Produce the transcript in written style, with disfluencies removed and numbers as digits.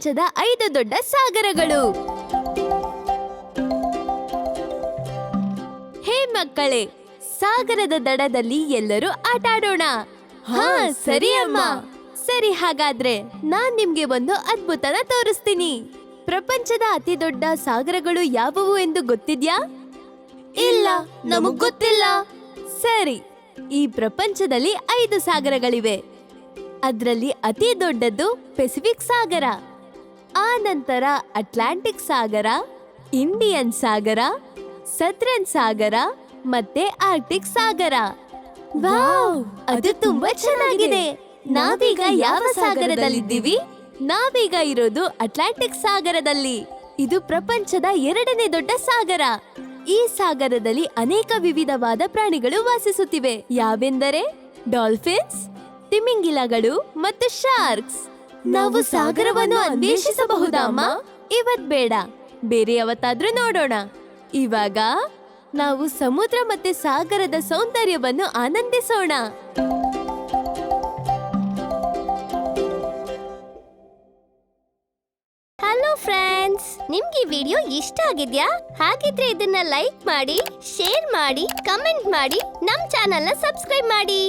ಪ್ರಪಂಚದ 5 ದೊಡ್ಡ ಸಾಗರಗಳು. ಹೇ ಮಕ್ಕಳೇ, ಸಾಗರದ ದಡದಲ್ಲಿ ಎಲ್ಲರೂ ಆಟ ಆಡೋಣ. ಹಾ ಸರಿ ಅಮ್ಮ. ಸರಿ, ಹಾಗಾದ್ರೆ ನಾನ್ ನಿಮ್ಗೆ ಒಂದು ಅದ್ಭುತನ ತೋರಿಸ್ತೀನಿ. ಪ್ರಪಂಚದ ಅತಿ ದೊಡ್ಡ ಸಾಗರಗಳು ಯಾವುವು ಎಂದು ಗೊತ್ತಿದ್ಯಾ? ಇಲ್ಲ, ನಮಗ್ ಗೊತ್ತಿಲ್ಲ. ಸರಿ, ಈ ಪ್ರಪಂಚದಲ್ಲಿ 5 ಸಾಗರಗಳಿವೆ. ಅದ್ರಲ್ಲಿ ಅತಿ ದೊಡ್ಡದು ಪೆಸಿಫಿಕ್ ಸಾಗರ, ಆ ನಂತರ ಅಟ್ಲಾಂಟಿಕ್ ಸಾಗರ, ಇಂಡಿಯನ್ ಸಾಗರ, ಸದರ್ನ್ ಸಾಗರ ಮತ್ತೆ ಆರ್ಟಿಕ್ ಸಾಗರ. ವಾವ್, ಅದು ತುಂಬಾ ಚೆನ್ನಾಗಿದೆ. ನಾವೀಗ ಯಾವ ಸಾಗರದಲ್ಲಿದ್ದೀವಿ? ನಾವೀಗ ಇರೋದು ಅಟ್ಲಾಂಟಿಕ್ ಸಾಗರದಲ್ಲಿ. ಇದು ಪ್ರಪಂಚದ 2ನೇ ದೊಡ್ಡ ಸಾಗರ. ಈ ಸಾಗರದಲ್ಲಿ ಅನೇಕ ವಿವಿಧವಾದ ಪ್ರಾಣಿಗಳು ವಾಸಿಸುತ್ತಿವೆ. ಯಾವೆಂದರೆ ಡಾಲ್ಫಿನ್ಸ್, ತಿಮಿಂಗಿಲಗಳು ಮತ್ತು ಶಾರ್ಕ್ಸ್. ನಾವು ಸಾಗರವನ್ನು ಅನ್ವೇಷಿಸಬಹುದಾ ಅಮ್ಮ? ಇವತ್ ಬೇಡ, ಬೇರೆ ಯಾವತ್ತಾದ್ರೂ ನೋಡೋಣ. ಇವಾಗ ನಾವು ಸಮುದ್ರ ಮತ್ತೆ ಸಾಗರದ ಸೌಂದರ್ಯವನ್ನು ಆನಂದಿಸೋಣ. ಹಲೋ ಫ್ರೆಂಡ್ಸ್, ನಿಮ್ಗೆ ಈ ವಿಡಿಯೋ ಇಷ್ಟ ಆಗಿದ್ಯಾ? ಹಾಗಿದ್ರೆ ಇದನ್ನ ಲೈಕ್ ಮಾಡಿ, ಶೇರ್ ಮಾಡಿ, ಕಮೆಂಟ್ ಮಾಡಿ, ನಮ್ ಚಾನೆಲ್ನ ಸಬ್ಸ್ಕ್ರೈಬ್ ಮಾಡಿ.